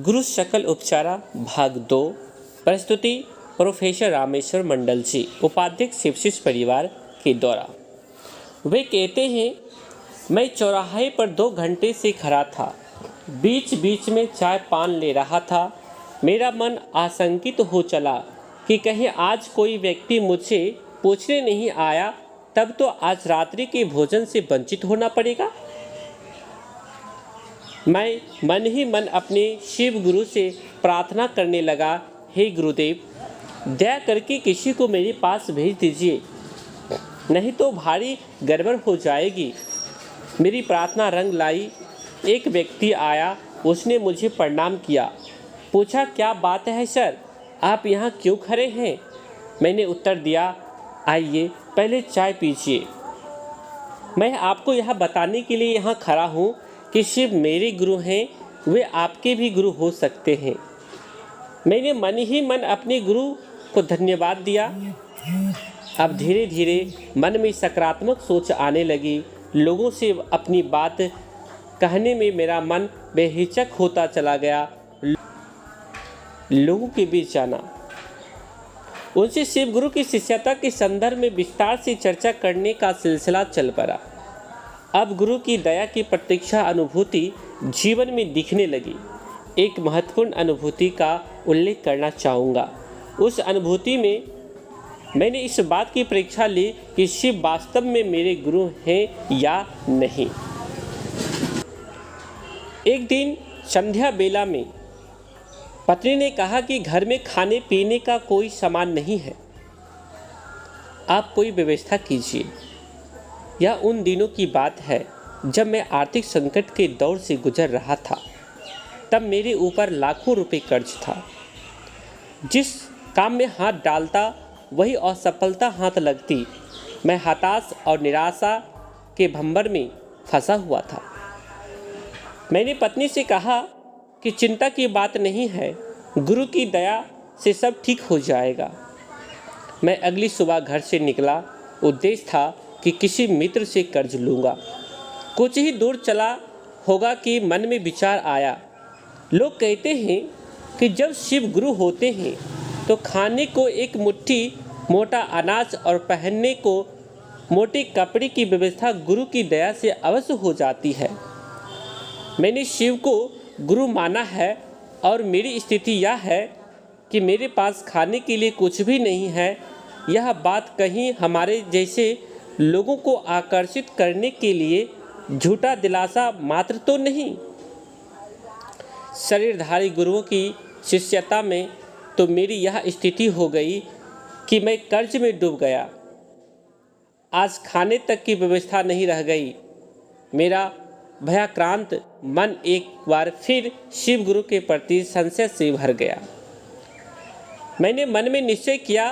गुरु शकल उपचारा भाग 2। प्रस्तुति प्रोफेसर रामेश्वर मंडल जी, उपाध्यक्ष शिवशिष्य परिवार के द्वारा। वे कहते हैं, मैं चौराहे पर 2 घंटे से खड़ा था। बीच बीच में चाय पान ले रहा था। मेरा मन आशंकित हो चला कि कहीं आज कोई व्यक्ति मुझसे पूछने नहीं आया, तब तो आज रात्रि के भोजन से वंचित होना पड़ेगा। मैं मन ही मन अपने शिव गुरु से प्रार्थना करने लगा, हे गुरुदेव, दया करके किसी को मेरे पास भेज दीजिए, नहीं तो भारी गड़बड़ हो जाएगी। मेरी प्रार्थना रंग लाई। एक व्यक्ति आया, उसने मुझे प्रणाम किया, पूछा, क्या बात है सर, आप यहाँ क्यों खड़े हैं? मैंने उत्तर दिया, आइए पहले चाय पीजिए। मैं आपको यह बताने के लिए यहाँ खड़ा हूँ कि शिव मेरे गुरु हैं, वे आपके भी गुरु हो सकते हैं। मैंने मन ही मन अपने गुरु को धन्यवाद दिया। अब धीरे धीरे मन में सकारात्मक सोच आने लगी। लोगों से अपनी बात कहने में मेरा मन बेहिचक होता चला गया। लोगों के बीच जाना, उनसे शिव गुरु की शिष्यता के संदर्भ में विस्तार से चर्चा करने का सिलसिला चल पड़ा। अब गुरु की दया की प्रतीक्षा अनुभूति जीवन में दिखने लगी। एक महत्वपूर्ण अनुभूति का उल्लेख करना चाहूँगा। उस अनुभूति में मैंने इस बात की परीक्षा ली कि शिव वास्तव में मेरे गुरु हैं या नहीं। एक दिन संध्या बेला में पत्नी ने कहा कि घर में खाने पीने का कोई सामान नहीं है, आप कोई व्यवस्था कीजिए। यह उन दिनों की बात है जब मैं आर्थिक संकट के दौर से गुजर रहा था। तब मेरे ऊपर लाखों रुपए कर्ज था। जिस काम में हाथ डालता वही असफलता हाथ लगती। मैं हताश और निराशा के भंवर में फंसा हुआ था। मैंने पत्नी से कहा कि चिंता की बात नहीं है, गुरु की दया से सब ठीक हो जाएगा। मैं अगली सुबह घर से निकला। उद्देश्य था कि किसी मित्र से कर्ज लूँगा। कुछ ही दूर चला होगा कि मन में विचार आया, लोग कहते हैं कि जब शिव गुरु होते हैं तो खाने को एक मुट्ठी मोटा अनाज और पहनने को मोटे कपड़े की व्यवस्था गुरु की दया से अवश्य हो जाती है। मैंने शिव को गुरु माना है और मेरी स्थिति यह है कि मेरे पास खाने के लिए कुछ भी नहीं है। यह बात कहीं हमारे जैसे लोगों को आकर्षित करने के लिए झूठा दिलासा मात्र तो नहीं। शरीरधारी गुरुओं की शिष्यता में तो मेरी यह स्थिति हो गई कि मैं कर्ज में डूब गया। आज खाने तक की व्यवस्था नहीं रह गई। मेरा भयाक्रांत मन एक बार फिर शिव गुरु के प्रति संशय से भर गया। मैंने मन में निश्चय किया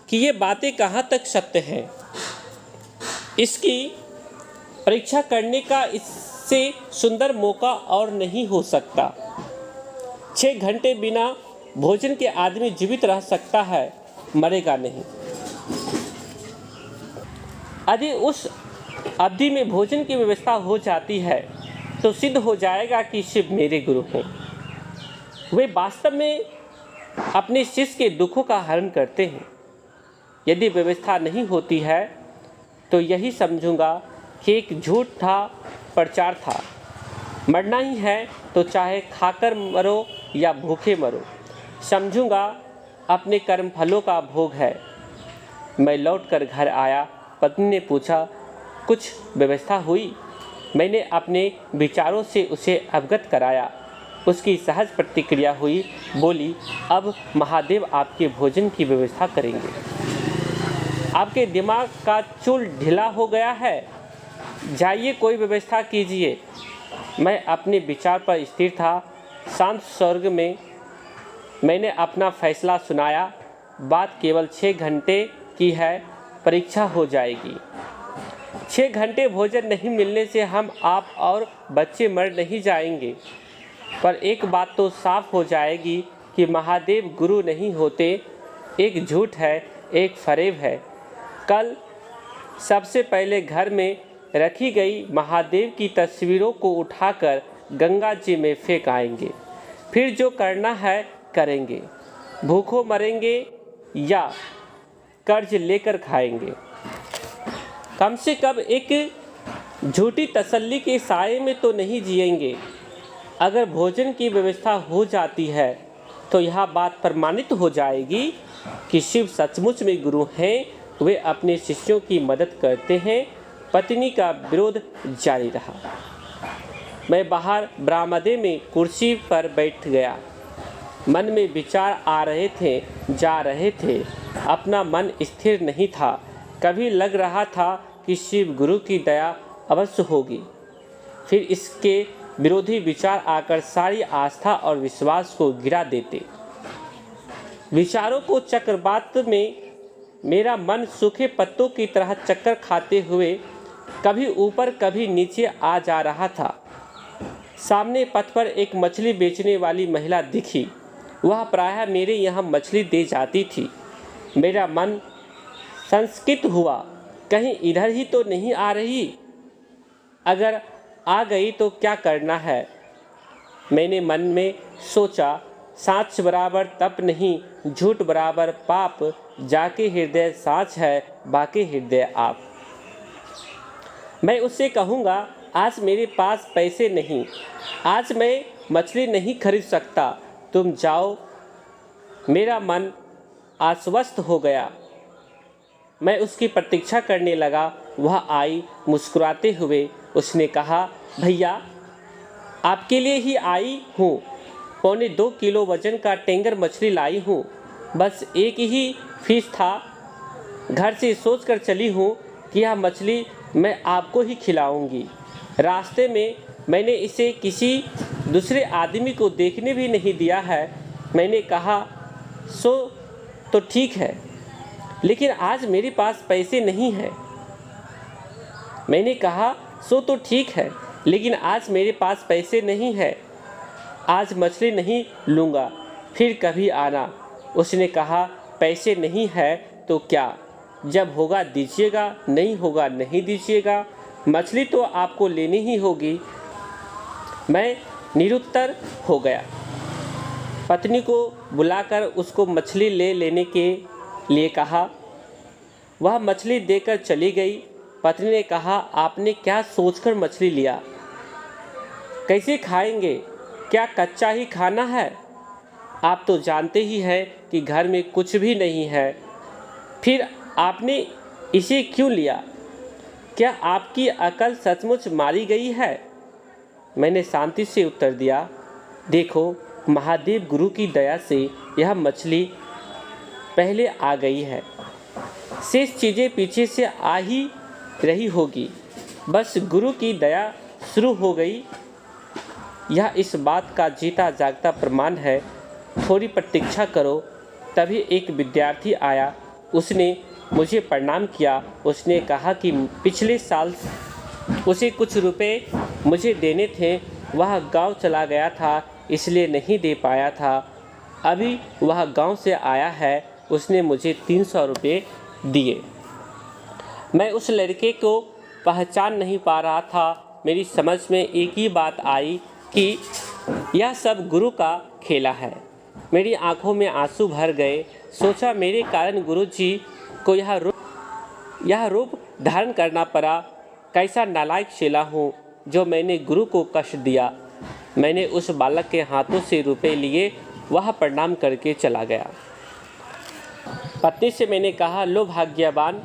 कि ये बातें कहाँ तक सत्य हैं। इसकी परीक्षा करने का इससे सुंदर मौका और नहीं हो सकता। 6 घंटे बिना भोजन के आदमी जीवित रह सकता है, मरेगा नहीं। यदि उस अवधि में भोजन की व्यवस्था हो जाती है तो सिद्ध हो जाएगा कि शिव मेरे गुरु हैं। वे वास्तव में अपने शिष्य के दुखों का हरण करते हैं। यदि व्यवस्था नहीं होती है तो यही समझूंगा कि एक झूठा प्रचार था। मरना ही है तो चाहे खाकर मरो या भूखे मरो, समझूंगा अपने कर्म फलों का भोग है। मैं लौटकर घर आया। पत्नी ने पूछा, कुछ व्यवस्था हुई? मैंने अपने विचारों से उसे अवगत कराया। उसकी सहज प्रतिक्रिया हुई, बोली, अब महादेव आपके भोजन की व्यवस्था करेंगे। आपके दिमाग का चूल ढीला हो गया है, जाइए कोई व्यवस्था कीजिए। मैं अपने विचार पर स्थिर था। शांत स्वर्ग में मैंने अपना फैसला सुनाया। बात केवल 6 घंटे की है, परीक्षा हो जाएगी। 6 घंटे भोजन नहीं मिलने से हम, आप और बच्चे मर नहीं जाएंगे, पर एक बात तो साफ हो जाएगी कि महादेव गुरु नहीं होते। एक झूठ है, एक फरेब है। कल सबसे पहले घर में रखी गई महादेव की तस्वीरों को उठाकर गंगा जी में फेंक आएंगे। फिर जो करना है करेंगे, भूखों मरेंगे या कर्ज लेकर खाएंगे। कम से कम एक झूठी तसल्ली के साए में तो नहीं जिएंगे। अगर भोजन की व्यवस्था हो जाती है तो यह बात प्रमाणित हो जाएगी कि शिव सचमुच में गुरु हैं। वे अपने शिष्यों की मदद करते हैं। पत्नी का विरोध जारी रहा। मैं बाहर बरामदे में कुर्सी पर बैठ गया। मन में विचार आ रहे थे, जा रहे थे। अपना मन स्थिर नहीं था। कभी लग रहा था कि शिव गुरु की दया अवश्य होगी, फिर इसके विरोधी विचार आकर सारी आस्था और विश्वास को गिरा देते। विचारों को चक्रवात में मेरा मन सूखे पत्तों की तरह चक्कर खाते हुए कभी ऊपर कभी नीचे आ जा रहा था। सामने पथ पर एक मछली बेचने वाली महिला दिखी। वह प्रायः मेरे यहाँ मछली दे जाती थी। मेरा मन संस्कित हुआ, कहीं इधर ही तो नहीं आ रही। अगर आ गई तो क्या करना है। मैंने मन में सोचा, साँच बराबर तप नहीं, झूठ बराबर पाप, जाके हृदय साँच है, बाकी हृदय आप। मैं उससे कहूँगा, आज मेरे पास पैसे नहीं, आज मैं मछली नहीं खरीद सकता, तुम जाओ। मेरा मन आश्वस्त हो गया। मैं उसकी प्रतीक्षा करने लगा। वह आई मुस्कुराते हुए। उसने कहा, भैया आपके लिए ही आई हूँ। 1.25 किलो वजन का टेंगर मछली लाई हूँ। बस एक ही फीस था। घर से सोचकर चली हूँ कि यह मछली मैं आपको ही खिलाऊंगी। रास्ते में मैंने इसे किसी दूसरे आदमी को देखने भी नहीं दिया है। मैंने कहा, सो तो ठीक है, लेकिन आज मेरे पास पैसे नहीं हैं। मैंने कहा, सो तो ठीक है, लेकिन आज मेरे पास पैसे नहीं है। आज मछली नहीं लूँगा, फिर कभी आना। उसने कहा, पैसे नहीं है तो क्या, जब होगा दीजिएगा, नहीं होगा नहीं दीजिएगा। मछली तो आपको लेनी ही होगी। मैं निरुत्तर हो गया। पत्नी को बुलाकर उसको मछली लेने के लिए कहा। वह मछली देकर चली गई। पत्नी ने कहा, आपने क्या सोचकर मछली लिया? कैसे खाएंगे? क्या कच्चा ही खाना है? आप तो जानते ही हैं कि घर में कुछ भी नहीं है। फिर आपने इसे क्यों लिया? क्या आपकी अकल सचमुच मारी गई है? मैंने शांति से उत्तर दिया, देखो, महादेव गुरु की दया से यह मछली पहले आ गई है। शेष चीज़ें पीछे से आ ही रही होगी। बस गुरु की दया शुरू हो गई। यह इस बात का जीता जागता प्रमाण है। थोड़ी प्रतीक्षा करो। तभी एक विद्यार्थी आया। उसने मुझे प्रणाम किया। उसने कहा कि पिछले साल उसे कुछ रुपए मुझे देने थे। वह गांव चला गया था, इसलिए नहीं दे पाया था। अभी वह गांव से आया है। उसने मुझे 300 रुपये दिए। मैं उस लड़के को पहचान नहीं पा रहा था। मेरी समझ में एक ही बात आई कि यह सब गुरु का खेला है। मेरी आंखों में आंसू भर गए। सोचा, मेरे कारण गुरु जी को यह रूप धारण करना पड़ा। कैसा नालायक चेला हूँ जो मैंने गुरु को कष्ट दिया। मैंने उस बालक के हाथों से रुपए लिए। वह प्रणाम करके चला गया। पत्नी से मैंने कहा, लो भाग्यवान,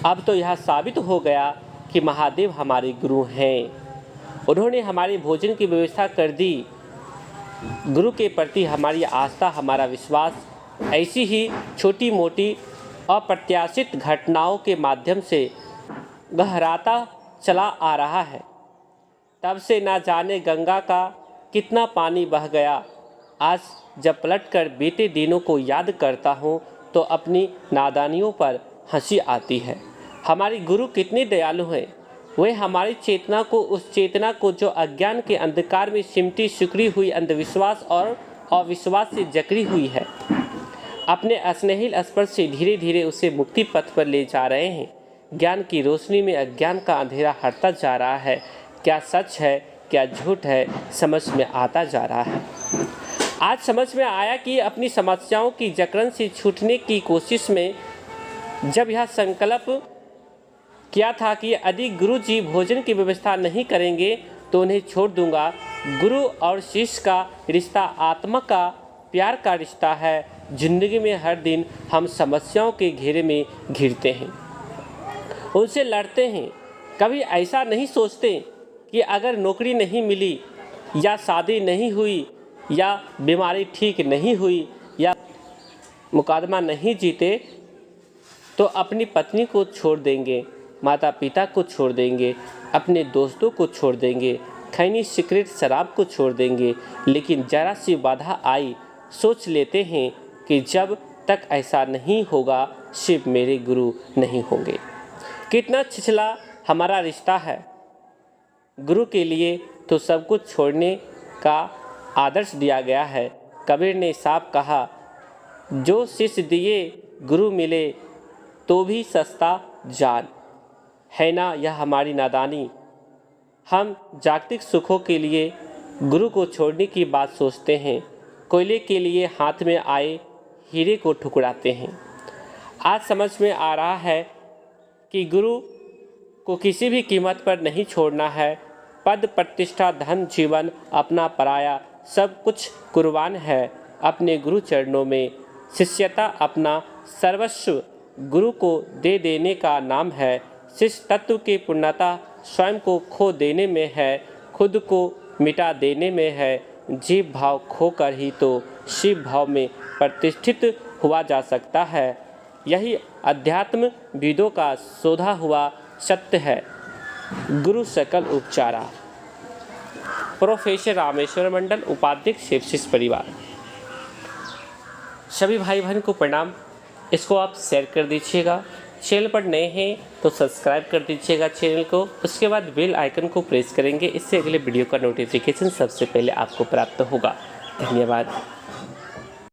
अब तो यह साबित हो गया कि महादेव हमारे गुरु हैं। उन्होंने हमारे भोजन की व्यवस्था कर दी। गुरु के प्रति हमारी आस्था, हमारा विश्वास ऐसी ही छोटी मोटी अप्रत्याशित घटनाओं के माध्यम से गहराता चला आ रहा है। तब से ना जाने गंगा का कितना पानी बह गया। आज जब पलटकर बीते दिनों को याद करता हूँ तो अपनी नादानियों पर हंसी आती है। हमारे गुरु कितने दयालु हैं। वे हमारी चेतना को, उस चेतना को जो अज्ञान के अंधकार में सिमटी सिकुड़ी हुई अंधविश्वास और अविश्वास से जकड़ी हुई है, अपने स्नेहिल स्पर्श से धीरे धीरे उसे मुक्ति पथ पर ले जा रहे हैं। ज्ञान की रोशनी में अज्ञान का अंधेरा हटता जा रहा है। क्या सच है, क्या झूठ है, समझ में आता जा रहा है। आज समझ में आया कि अपनी समस्याओं की जकड़न से छूटने की कोशिश में जब यह संकल्प किया था कि यदि गुरु जी भोजन की व्यवस्था नहीं करेंगे तो उन्हें छोड़ दूंगा। गुरु और शिष्य का रिश्ता आत्मा का प्यार का रिश्ता है। जिंदगी में हर दिन हम समस्याओं के घेरे में घिरते हैं, उनसे लड़ते हैं। कभी ऐसा नहीं सोचते कि अगर नौकरी नहीं मिली या शादी नहीं हुई या बीमारी ठीक नहीं हुई या मुकदमा नहीं जीते तो अपनी पत्नी को छोड़ देंगे, माता पिता को छोड़ देंगे, अपने दोस्तों को छोड़ देंगे, खैनी सिगरेट शराब को छोड़ देंगे। लेकिन जरा सी बाधा आई, सोच लेते हैं कि जब तक ऐसा नहीं होगा शिव मेरे गुरु नहीं होंगे। कितना छिछला हमारा रिश्ता है। गुरु के लिए तो सब कुछ छोड़ने का आदर्श दिया गया है। कबीर ने साफ कहा, जो शिष्य दिए गुरु मिले तो भी सस्ता जान। है ना यह हमारी नादानी। हम जागतिक सुखों के लिए गुरु को छोड़ने की बात सोचते हैं। कोयले के लिए हाथ में आए हीरे को ठुकराते हैं। आज समझ में आ रहा है कि गुरु को किसी भी कीमत पर नहीं छोड़ना है। पद प्रतिष्ठा धन जीवन अपना पराया सब कुछ कुर्बान है। अपने गुरु चरणों में शिष्यता अपना सर्वस्व गुरु को दे देने का नाम है। शिष्य तत्व की पूर्णता स्वयं को खो देने में है, खुद को मिटा देने में है। जीव भाव खोकर ही तो शिव भाव में प्रतिष्ठित हुआ जा सकता है। यही अध्यात्म विदों का शोधा हुआ सत्य है। गुरु सकल उपचारा। प्रोफेसर रामेश्वर मंडल, उपाध्यक्ष शिव शिष्य परिवार। सभी भाई बहन को प्रणाम। इसको आप शेयर कर दीजिएगा। चैनल पर नए हैं तो सब्सक्राइब कर दीजिएगा चैनल को। उसके बाद बेल आइकन को प्रेस करेंगे, इससे अगले वीडियो का नोटिफिकेशन सबसे पहले आपको प्राप्त होगा। धन्यवाद।